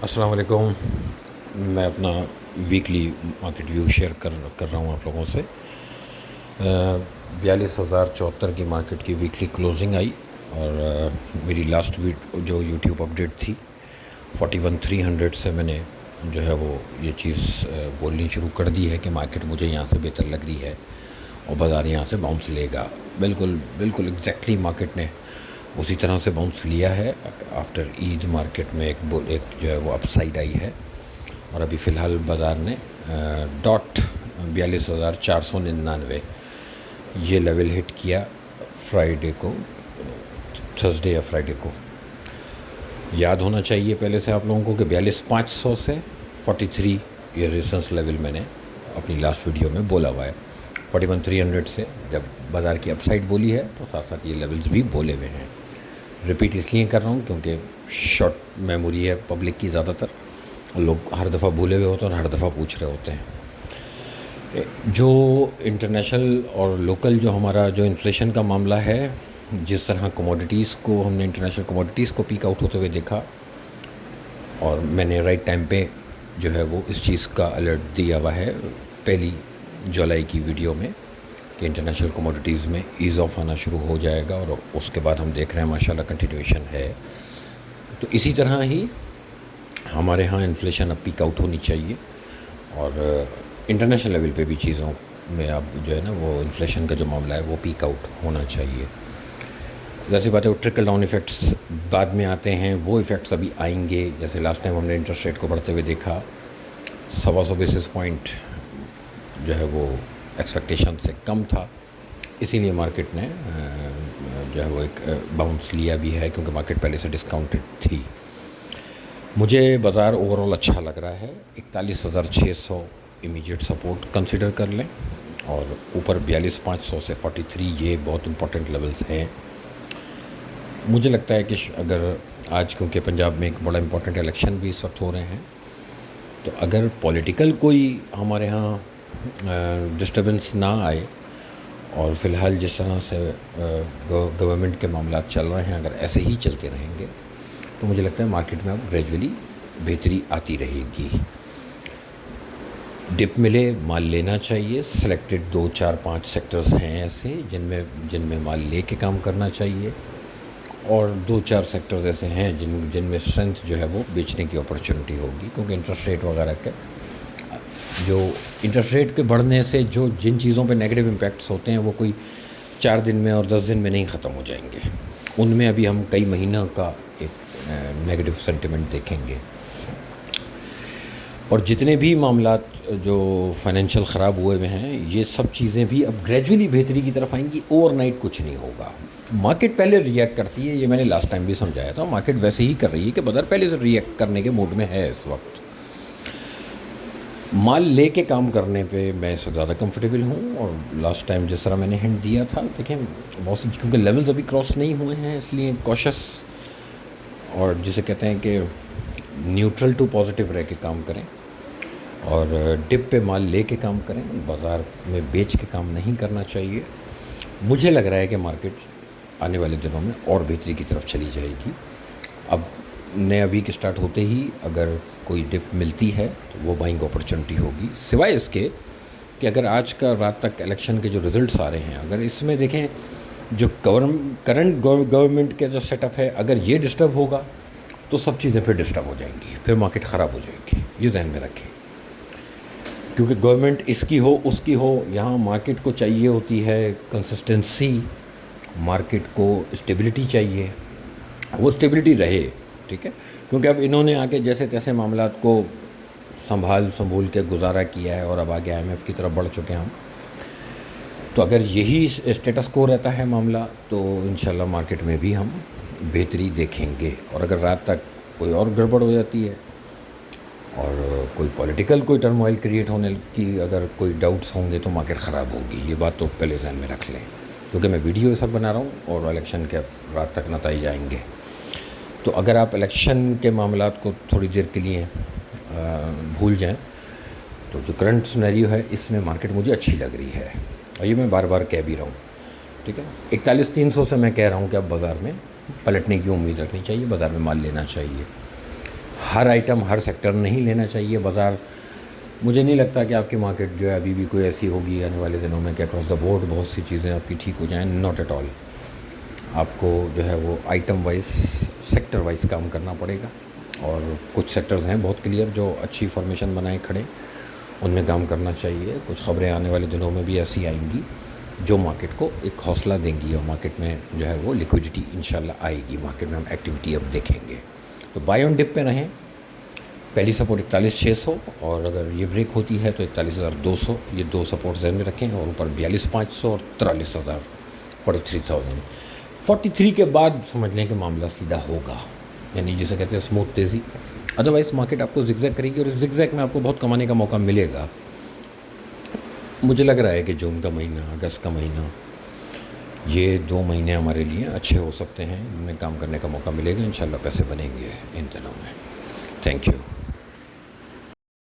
السلام علیکم. میں اپنا ویکلی مارکیٹ ویو شیئر کر رہا ہوں آپ لوگوں سے. 42,074 کی مارکیٹ کی ویکلی کلوزنگ آئی اور میری لاسٹ ویک جو یوٹیوب اپڈیٹ تھی 41,300 سے میں نے جو ہے وہ یہ چیز بولنی شروع کر دی ہے کہ مارکیٹ مجھے یہاں سے بہتر لگ رہی ہے اور بازار یہاں سے باؤنس لے گا. بالکل ایگزیکٹلی مارکیٹ نے اسی طرح سے باؤنس لیا ہے. آفٹر عید مارکیٹ میں ایک جو ہے وہ اپ سائڈ آئی ہے اور ابھی فی الحال بازار نے ڈاٹ 42,499 یہ لیول ہٹ کیا فرائیڈے کو، تھرسڈے یا فرائیڈے کو. یاد ہونا چاہیے پہلے سے آپ لوگوں کو کہ 42,500 سے 43 یہ ریزسٹنس لیول میں نے اپنی لاسٹ ویڈیو میں بولا ہوا ہے. 41,300 سے جب بازار کی اپ سائڈ بولی ہے تو ساتھ ساتھ یہ لیولز بھی بولے ہوئے ہیں. ریپیٹ اس لیے کر رہا ہوں کیونکہ شارٹ میموری ہے پبلک کی زیادہ تر، لوگ ہر دفعہ بھولے ہوئے ہوتے ہیں اور ہر دفعہ پوچھ رہے ہوتے ہیں. جو انٹرنیشنل اور لوکل جو ہمارا جو انفلیشن کا معاملہ ہے، جس طرح کموڈیٹیز کو ہم نے انٹرنیشنل کموڈیٹیز کو پیک آؤٹ ہوتے ہوئے دیکھا اور میں نے رائٹ ٹائم پہ جو ہے وہ اس چیز کا الرٹ دیا ہوا ہے پہلی جولائی کی ویڈیو میں کہ انٹرنیشنل کموڈیٹیز میں ایز آف آنا شروع ہو جائے گا اور اس کے بعد ہم دیکھ رہے ہیں ماشاءاللہ کنٹینیویشن ہے. تو اسی طرح ہی ہمارے ہاں انفلیشن اب پیک آؤٹ ہونی چاہیے اور انٹرنیشنل لیول پہ بھی چیزوں میں اب جو ہے نا وہ انفلیشن کا جو معاملہ ہے وہ پیک آؤٹ ہونا چاہیے. جیسی بات ہے وہ ٹرکل ڈاؤن ایفیکٹس بعد میں آتے ہیں، وہ ایفیکٹس ابھی آئیں گے. جیسے لاسٹ ٹائم ہم نے انٹرسٹ ریٹ کو بڑھتے ہوئے دیکھا 100 بیسس پوائنٹ جو ہے وہ ایکسپیکٹیشن سے کم تھا، اسی لیے مارکیٹ نے جو ہے وہ ایک باؤنس لیا بھی ہے کیونکہ مارکیٹ پہلے سے ڈسکاؤنٹڈ تھی. مجھے بازار اوور آل اچھا لگ رہا ہے. 41,600 امیجیٹ سپورٹ کنسیڈر کر لیں اور اوپر 42,500 سے 43 یہ بہت امپورٹنٹ لیولز ہیں. مجھے لگتا ہے کہ اگر آج کیونکہ پنجاب میں ایک بڑا امپورٹنٹ الیکشن بھی اس وقت ہو رہے ہیں تو اگر پولیٹیکل کوئی ہمارے ہاں ڈسٹربنس نہ آئے اور فی الحال جس طرح سے گورنمنٹ کے معاملات چل رہے ہیں اگر ایسے ہی چلتے رہیں گے تو مجھے لگتا ہے مارکیٹ میں اب گریجولی بہتری آتی رہے گی. ڈپ ملے مال لینا چاہیے. سلیکٹڈ 2 4 5 سیکٹرز ہیں ایسے جن میں مال لے کے کام کرنا چاہیے اور 2 4 سیکٹرز ایسے ہیں جن میں اسٹرینتھ جو ہے وہ بیچنے کی اپرچونٹی ہوگی کیونکہ انٹرسٹ ریٹ وغیرہ کے جو انٹرسٹ ریٹ کے بڑھنے سے جن چیزوں پہ نیگیٹو امپیکٹس ہوتے ہیں وہ کوئی 4 دن میں اور 10 دن میں نہیں ختم ہو جائیں گے. ان میں ابھی ہم کئی مہینوں کا ایک نیگیٹو سینٹیمنٹ دیکھیں گے اور جتنے بھی معاملات جو فائنینشیل خراب ہوئے ہوئے ہیں یہ سب چیزیں بھی اب گریجولی بہتری کی طرف آئیں گی. اوور نائٹ کچھ نہیں ہوگا. مارکیٹ پہلے ریئیکٹ کرتی ہے، یہ میں نے لاسٹ ٹائم بھی سمجھایا تھا. مارکیٹ ویسے ہی کر رہی ہے کہ بازار پہلے سے ریئیکٹ کرنے کے موڈ میں ہے. اس وقت مال لے کے کام کرنے پہ میں اس وقت زیادہ کمفرٹیبل ہوں اور لاسٹ ٹائم جس طرح میں نے ہنٹ دیا تھا دیکھیں بہت سی کیونکہ لیولز ابھی کراس نہیں ہوئے ہیں اس لیے کوشش اور جسے کہتے ہیں کہ نیوٹرل ٹو پازیٹیو رہ کے کام کریں اور ڈپ پہ مال لے کے کام کریں. بازار میں بیچ کے کام نہیں کرنا چاہیے. مجھے لگ رہا ہے کہ مارکیٹ آنے والے دنوں میں اور بہتری کی طرف چلی جائے گی. اب نیا ویک اسٹارٹ ہوتے ہی اگر کوئی ڈپ ملتی ہے تو وہ بائنگ اپرچونٹی ہوگی، سوائے اس کے کہ اگر آج کا رات تک الیکشن کے جو رزلٹس آ رہے ہیں اگر اس میں دیکھیں جو کرنٹ گورنمنٹ کا جو سیٹ اپ ہے اگر یہ ڈسٹرب ہوگا تو سب چیزیں پھر ڈسٹرب ہو جائیں گی، پھر مارکیٹ خراب ہو جائے گی. یہ ذہن میں رکھیں کیونکہ گورنمنٹ اس کی ہو اس کی ہو، یہاں مارکیٹ کو چاہیے ہوتی ہے کنسسٹنسی، مارکیٹ کو اسٹیبلٹی چاہیے، وہ اسٹیبلٹی رہے. ٹھیک ہے، کیونکہ اب انہوں نے آگے جیسے تیسے معاملات کو سنبھول کے گزارا کیا ہے اور اب آگے IMF کی طرف بڑھ چکے ہیں ہم. تو اگر یہی اسٹیٹس کو رہتا ہے معاملہ تو انشاءاللہ مارکیٹ میں بھی ہم بہتری دیکھیں گے. اور اگر رات تک کوئی اور گڑبڑ ہو جاتی ہے اور کوئی پولیٹیکل کوئی ٹرموائل کریٹ ہونے کی اگر کوئی ڈاؤٹس ہوں گے تو مارکیٹ خراب ہوگی. یہ بات تو پہلے ذہن میں رکھ لیں کیونکہ میں ویڈیو یہ سب بنا رہا ہوں اور الیکشن کے رات تک نتائج آئیں گے. تو اگر آپ الیکشن کے معاملات کو تھوڑی دیر کے لیے بھول جائیں تو جو کرنٹ سنیریو ہے اس میں مارکیٹ مجھے اچھی لگ رہی ہے اور یہ میں بار بار کہہ بھی رہا ہوں. ٹھیک ہے، 41,300 سے میں کہہ رہا ہوں کہ اب بازار میں پلٹنے کی امید رکھنی چاہیے، بازار میں مال لینا چاہیے. ہر آئٹم ہر سیکٹر نہیں لینا چاہیے بازار. مجھے نہیں لگتا کہ آپ کی مارکیٹ جو ہے ابھی بھی کوئی ایسی ہوگی آنے والے دنوں میں کہ اکراس دا بورڈ بہت سی چیزیں آپ کی ٹھیک ہو جائیں. Not at all. آپ کو جو ہے وہ آئٹم وائز سیکٹر وائز کام کرنا پڑے گا, اور کچھ سیکٹرز ہیں بہت کلیئر جو اچھی فارمیشن بنائے کھڑے, ان میں کام کرنا چاہیے. کچھ خبریں آنے والے دنوں میں بھی ایسی آئیں گی جو مارکیٹ کو ایک حوصلہ دیں گی, اور مارکیٹ میں جو ہے وہ لیکوڈیٹی انشاءاللہ آئے گی. مارکیٹ میں ہم ایکٹیویٹی اب دیکھیں گے. تو بائی آن ڈپ پہ رہیں. پہلی سپورٹ 41,600, اور اگر یہ بریک ہوتی ہے تو 41,200. یہ دو سپورٹ ذہن میں رکھیں, اور اوپر 42,500 اور 43,000 43,000. 43 کے بعد سمجھ لیں کہ معاملہ سیدھا ہوگا, یعنی جسے کہتے ہیں اسموتھ تیزی. ادروائز مارکیٹ آپ کو زگ زیگ کرے گی, اور اس زگ زیگ میں آپ کو بہت کمانے کا موقع ملے گا. مجھے لگ رہا ہے کہ جون کا مہینہ, اگست کا مہینہ, یہ 2 مہینے ہمارے لیے اچھے ہو سکتے ہیں. ان میں کام کرنے کا موقع ملے گا. انشاءاللہ پیسے بنیں گے ان دنوں میں. Thank you.